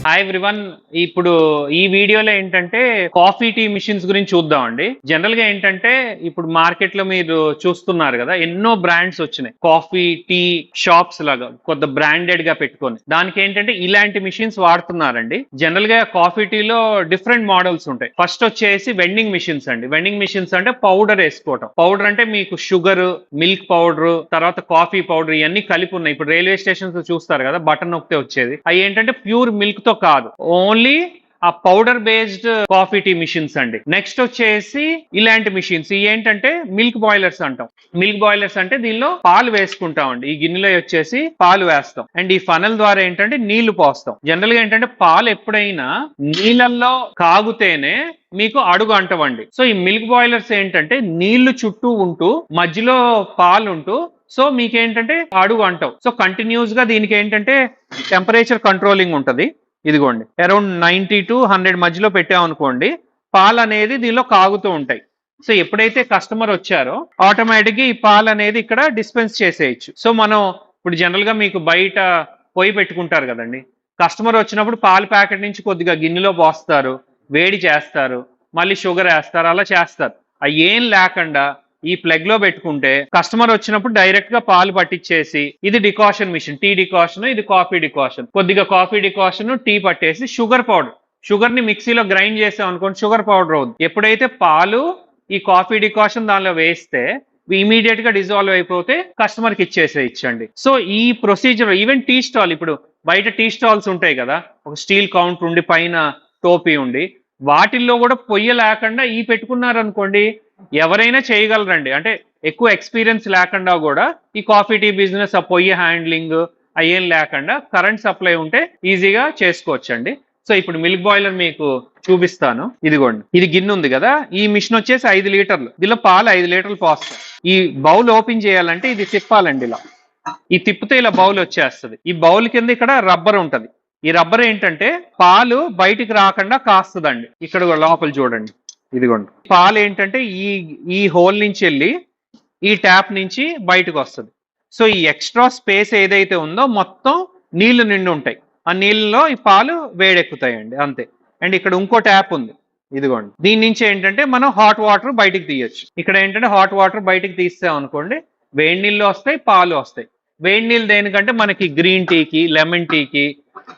Hi everyone. ఇప్పుడు ఈ వీడియోలో ఏంటంటే కాఫీ టీ మిషన్స్ గురించి చూద్దామండి. జనరల్ గా ఏంటంటే ఇప్పుడు మార్కెట్ లో మీరు చూస్తున్నారు కదా, ఎన్నో బ్రాండ్స్ వచ్చినాయి కాఫీ టీ షాప్స్ లాగా కొద్ది బ్రాండెడ్ గా పెట్టుకొని. దానికి ఏంటంటే ఇలాంటి మిషన్స్ వాడుతున్నారండి. జనరల్ గా కాఫీ టీలో డిఫరెంట్ మోడల్స్ ఉంటాయి. ఫస్ట్ వచ్చేసి వెండింగ్ మిషన్స్ అండి. వెండింగ్ మిషన్స్ అంటే పౌడర్ వేసుకోవటం. పౌడర్ అంటే మీకు షుగర్, మిల్క్ పౌడర్, తర్వాత కాఫీ పౌడర్ ఇవన్నీ కలిపి ఉన్నాయి. ఇప్పుడు రైల్వే స్టేషన్స్ చూస్తారు కదా, బటన్ నొక్కితే వచ్చేది. అవి ఏంటంటే ప్యూర్ మిల్క్ తో కాదు, ఓన్లీ ఆ powder based coffee tea machines అండి. నెక్స్ట్ వచ్చేసి ఇలాంటి మిషన్స్ ఏంటంటే మిల్క్ బాయిలర్స్ అంటాం. మిల్క్ బాయిలర్స్ అంటే దీనిలో పాలు వేసుకుంటాం అండి. ఈ గిన్నెలో వచ్చేసి పాలు వేస్తాం అండ్ ఈ ఫనల్ ద్వారా ఏంటంటే నీళ్లు పోస్తాం. జనరల్ గా ఏంటంటే పాలు ఎప్పుడైనా నీళ్ళల్లో కాగుతేనే మీకు అడుగు అంటవండి. సో ఈ మిల్క్ బాయిలర్స్ ఏంటంటే నీళ్లు చుట్టూ ఉంటూ మధ్యలో పాలు ఉంటూ సో మీకేంటంటే అడుగు అంటావు. సో కంటిన్యూస్ గా దీనికి ఏంటంటే టెంపరేచర్ కంట్రోలింగ్ ఉంటది. ఇదిగోండి, అరౌండ్ 90 to 100 మధ్యలో పెట్టామనుకోండి, పాలు అనేది దీనిలో కాగుతూ ఉంటాయి. సో ఎప్పుడైతే కస్టమర్ వచ్చారో ఆటోమేటిక్ గా ఈ పాలు అనేది ఇక్కడ డిస్పెన్స్ చేసేయచ్చు. సో మనం ఇప్పుడు జనరల్ గా మీకు బయట పొయ్యి పెట్టుకుంటారు కదండి, కస్టమర్ వచ్చినప్పుడు పాలు ప్యాకెట్ నుంచి కొద్దిగా గిన్నెలో పోస్తారు, వేడి చేస్తారు, మళ్ళీ షుగర్ వేస్తారు, అలా చేస్తారు. అవి ఏం లేకుండా ఈ ప్లగ్ లో పెట్టుకుంటే కస్టమర్ వచ్చినప్పుడు డైరెక్ట్ గా పాలు పట్టించేసి, ఇది డికాషన్ మిషన్, టీ డికాషన్, ఇది కాఫీ డికాషన్, కొద్దిగా కాఫీ డికాషన్, టీ పట్టేసి షుగర్ పౌడర్, షుగర్ ని మిక్సీలో గ్రైండ్ చేసాం అనుకోండి, షుగర్ పౌడర్ అవుతుంది. ఎప్పుడైతే పాలు ఈ కాఫీ డికాషన్ దానిలో వేస్తే ఇమీడియట్ గా డిజాల్వ్ అయిపోతే కస్టమర్ కి ఇచ్చేసేయచ్చండి. సో ఈ ప్రొసీజర్ ఈవెన్ టీ స్టాల్, ఇప్పుడు బయట టీ స్టాల్స్ ఉంటాయి కదా, ఒక స్టీల్ కౌంటర్ ఉండి పైన టోపీ ఉండి, వాటిల్లో కూడా పొయ్యి లేకుండా ఈ పెట్టుకున్నారనుకోండి, ఎవరైనా చేయగలరండి. అంటే ఎక్కువ ఎక్స్పీరియన్స్ లేకుండా కూడా ఈ కాఫీ టీ బిజినెస్ ఆ పొయ్యి హ్యాండ్లింగ్ అయ్యేం లేకుండా కరెంట్ సప్లై ఉంటే ఈజీగా చేసుకోవచ్చండి. సో ఇప్పుడు మిల్క్ బాయిలర్ మీకు చూపిస్తాను. ఇదిగోండి, ఇది గిన్నె ఉంది కదా, ఈ మిషన్ వచ్చేసి 5 లీటర్లు, దీనిలో పాలు 5 లీటర్లు పోస్తాం. ఈ బౌల్ ఓపెన్ చేయాలంటే ఇది తిప్పాలండి. ఇలా ఈ తిప్పితే ఇలా బౌల్ వచ్చేస్తుంది. ఈ బౌల్ కింద ఇక్కడ రబ్బర్ ఉంటది. ఈ రబ్బర్ ఏంటంటే పాలు బయటికి రాకుండా కాస్తుందండి. ఇక్కడ లోపల చూడండి, ఇదిగోండి, పాలు ఏంటంటే ఈ ఈ హోల్ నుంచి వెళ్ళి ఈ ట్యాప్ నుంచి బయటకు వస్తుంది. సో ఈ ఎక్స్ట్రా స్పేస్ ఏదైతే ఉందో మొత్తం నీళ్లు నిండి ఉంటాయి. ఆ నీళ్ళలో ఈ పాలు వేడెక్కుతాయండి, అంతే. అండ్ ఇక్కడ ఇంకో ట్యాప్ ఉంది, ఇదిగోండి, దీని నుంచి ఏంటంటే మనం హాట్ వాటర్ బయటికి తీయొచ్చు. ఇక్కడ ఏంటంటే హాట్ వాటర్ బయటికి తీస్తాం అనుకోండి, వేడి నీళ్ళు వస్తాయి, పాలు వస్తాయి. వేడి నీళ్ళు దేనికంటే మనకి గ్రీన్ టీకి, లెమన్ టీకి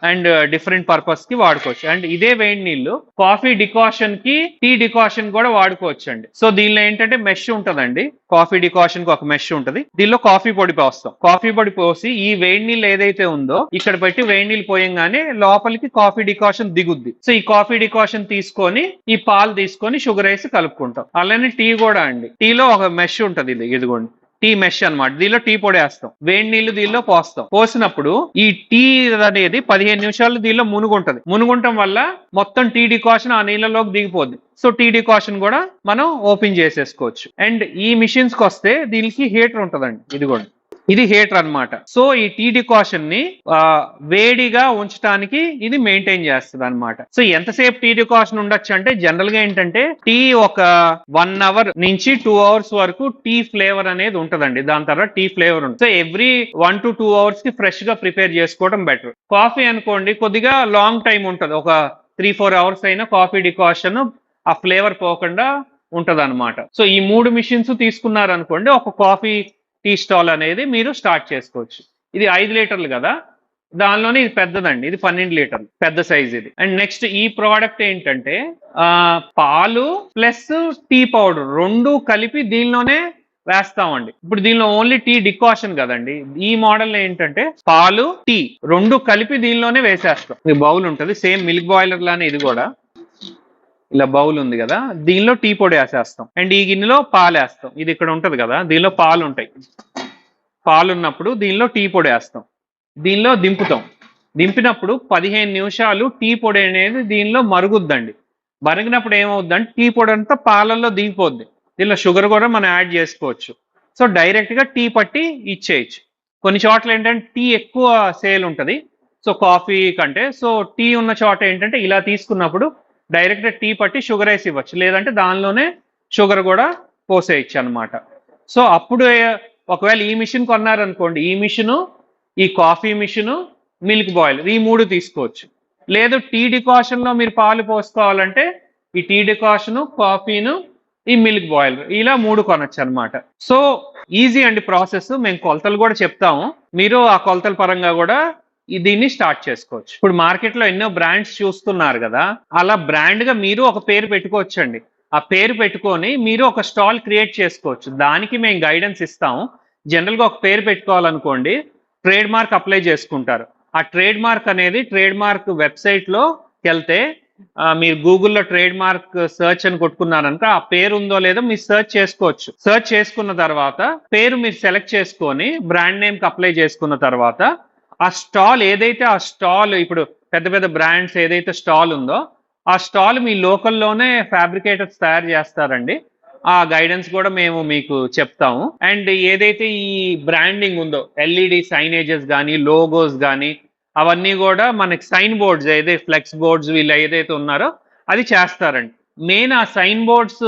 అండ్ డిఫరెంట్ పర్పస్ కి వాడుకోవచ్చు. అండ్ ఇదే వేడి నీళ్లు కాఫీ డికాషన్ కి, టీ డికాషన్ కూడా వాడుకోవచ్చు అండి. సో దీనిలో ఏంటంటే మెష్ ఉంటదండి, కాఫీ డికాషన్ కి ఒక మెష్ ఉంటది. దీనిలో కాఫీ పొడి పోస్తాం. కాఫీ పొడి పోసి ఈ వేడి నీళ్ళు ఏదైతే ఉందో ఇక్కడ పెట్టి వేడి నీళ్ళు పోయంగానే లోపలికి కాఫీ డికాషన్ దిగుద్ది. సో ఈ కాఫీ డికాషన్ తీసుకొని ఈ పాలు తీసుకొని షుగర్ వేసి కలుపుకుంటాం. అలానే టీ కూడా అండి, టీలో ఒక మెష్ ఉంటది, ఇదిగోండి, టీ మెష్ అనమాట. దీనిలో టీ పొడి వేస్తాం, వేడి నీళ్లు దీనిలో పోస్తాం. పోసినప్పుడు ఈ టీ అనేది 15 నిమిషాలు దీనిలో మునుగుంటది. మునుగుంటం వల్ల మొత్తం టీ డికాషన్ ఆ నీళ్ళలోకి దిగిపోద్ది. సో టీ డికాషన్ కూడా మనం ఓపెన్ చేసేసుకోవచ్చు. అండ్ ఈ మిషన్స్ కి వస్తే దీనికి హీటర్ ఉంటదండి, ఇదిగోండి, ఇది హీటర్ అన్నమాట. సో ఈ టీ డికాషన్ ని వేడిగా ఉంచడానికి ఇది మెయింటైన్ చేస్తుంది అనమాట. సో ఎంతసేపు టీ డికాషన్ ఉండొచ్చు అంటే జనరల్ గా ఏంటంటే టీ ఒక 1 అవర్ నుంచి 2 అవర్స్ వరకు టీ ఫ్లేవర్ అనేది ఉంటదండి. దాని తర్వాత టీ ఫ్లేవర్ ఉంటుంది. సో ఎవ్రీ 1 to 2 అవర్స్ కి ఫ్రెష్ గా ప్రిపేర్ చేసుకోవడం బెటర్. కాఫీ అనుకోండి కొద్దిగా లాంగ్ టైం ఉంటది, ఒక 3-4 అవర్స్ అయినా కాఫీ డికాషన్ ఆ ఫ్లేవర్ పోకుండా ఉంటది అనమాట. సో ఈ 3 మిషన్స్ తీసుకున్నారనుకోండి, ఒక కాఫీ టీ స్టాల్ అనేది మీరు స్టార్ట్ చేసుకోవచ్చు. ఇది 5 లీటర్లు కదా, దానిలోనే ఇది పెద్దదండి, ఇది 12 లీటర్లు, పెద్ద సైజ్ ఇది. అండ్ నెక్స్ట్ ఈ ప్రోడక్ట్ ఏంటంటే పాలు ప్లస్ టీ పౌడర్ రెండు కలిపి దీనిలోనే వేస్తామండి. ఇప్పుడు దీనిలో ఓన్లీ టీ డికాషన్ కదండి, ఈ మోడల్ ఏంటంటే పాలు టీ రెండు కలిపి దీనిలోనే వేసేస్తాం. ఈ బౌల్ ఉంటుంది, సేమ్ మిల్క్ బాయిలర్ లానే ఇది కూడా. ఇలా బౌల్ ఉంది కదా, దీనిలో టీ పొడి వేసేస్తాం అండ్ ఈ గిన్నెలో పాలు వేస్తాం. ఇది ఇక్కడ ఉంటది కదా, దీనిలో పాలు ఉంటాయి. పాలు ఉన్నప్పుడు దీనిలో టీ పొడి వేస్తాం, దీనిలో దింపుతాం. దింపినప్పుడు 15 నిమిషాలు టీ పొడి అనేది దీనిలో మరుగుద్దండి. మరిగినప్పుడు ఏమవుద్దంటే టీ పొడి అంతా పాలల్లో దిగిపోద్ది. దీనిలో షుగర్ కూడా మనం యాడ్ చేసుకోవచ్చు. సో డైరెక్ట్ గా టీ పట్టి ఇచ్చేయచ్చు. కొన్ని చోట్ల ఏంటంటే టీ ఎక్కువ సేల్ ఉంటది, సో కాఫీ కంటే. సో టీ ఉన్న చోట ఏంటంటే ఇలా తీసుకున్నప్పుడు డైరెక్ట్ టీ పట్టి షుగర్ వేసి ఇవ్వచ్చు, లేదంటే దానిలోనే షుగర్ కూడా పోసేయచ్చు అనమాట. సో అప్పుడు ఒకవేళ ఈ మిషన్ కొన్నారనుకోండి, ఈ మిషను, ఈ కాఫీ మిషను, మిల్క్ బాయిలర్, ఈ 3 తీసుకోవచ్చు. లేదు టీ డికాషన్ లో మీరు పాలు పోసుకోవాలంటే ఈ టీ డికాషన్, కాఫీను, ఈ మిల్క్ బాయిల్ ఇలా 3 కొనొచ్చు అనమాట. సో ఈజీ అండి ప్రాసెస్. మేము కొలతలు కూడా చెప్తాము, మీరు ఆ కొలతల పరంగా కూడా దీన్ని స్టార్ట్ చేసుకోవచ్చు. ఇప్పుడు మార్కెట్ లో ఎన్నో బ్రాండ్స్ చూస్తున్నారు కదా, అలా బ్రాండ్ గా మీరు ఒక పేరు పెట్టుకోవచ్చండి. ఆ పేరు పెట్టుకొని మీరు ఒక స్టాల్ క్రియేట్ చేసుకోవచ్చు. దానికి మేము గైడెన్స్ ఇస్తాము. జనరల్ గా ఒక పేరు పెట్టుకోవాలనుకోండి, ట్రేడ్ మార్క్ అప్లై చేసుకుంటారు. ఆ ట్రేడ్ మార్క్ అనేది ట్రేడ్ మార్క్ వెబ్సైట్ లో వెళ్తే మీరు గూగుల్లో ట్రేడ్ మార్క్ సెర్చ్ అని కొట్టుకున్నారంటే ఆ పేరు ఉందో లేదో మీరు సెర్చ్ చేసుకోవచ్చు. సెర్చ్ చేసుకున్న తర్వాత పేరు మీరు సెలెక్ట్ చేసుకొని బ్రాండ్ నేమ్ కి అప్లై చేసుకున్న తర్వాత ఆ స్టాల్ ఏదైతే ఆ స్టాల్ ఇప్పుడు పెద్ద పెద్ద బ్రాండ్స్ ఏదైతే స్టాల్ ఉందో ఆ స్టాల్ మీ లోకల్లోనే ఫ్యాబ్రికేటర్స్ తయారు చేస్తారండి. ఆ గైడెన్స్ కూడా మేము మీకు చెప్తాము. అండ్ ఏదైతే ఈ బ్రాండింగ్ ఉందో ఎల్ఈడి సైనేజెస్ కానీ లోగోస్ కానీ అవన్నీ కూడా మనకి సైన్ బోర్డ్స్ ఏదైతే ఫ్లెక్స్ బోర్డ్స్ వీళ్ళు ఏదైతే ఉన్నారో అది చేస్తారండి. మెయిన్ ఆ సైన్ బోర్డ్స్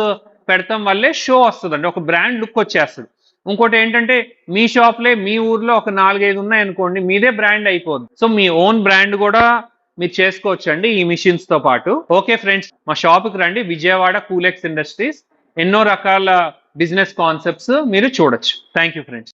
పెడతాం వల్లే షో వస్తుందండి, ఒక బ్రాండ్ లుక్ వచ్చేస్తుంది. ఇంకోటి ఏంటంటే మీ షాప్లే మీ ఊర్లో ఒక 4-5 ఉన్నాయనుకోండి, మీదే బ్రాండ్ అయిపోద్ది. సో మీ ఓన్ బ్రాండ్ కూడా మీరు చేసుకోవచ్చు అండి ఈ మిషన్స్ తో పాటు. ఓకే ఫ్రెండ్స్, మా షాప్కి రండి, విజయవాడ కూలెక్స్ ఇండస్ట్రీస్. ఎన్నో రకాల బిజినెస్ కాన్సెప్ట్స్ మీరు చూడొచ్చు. Thank you friends.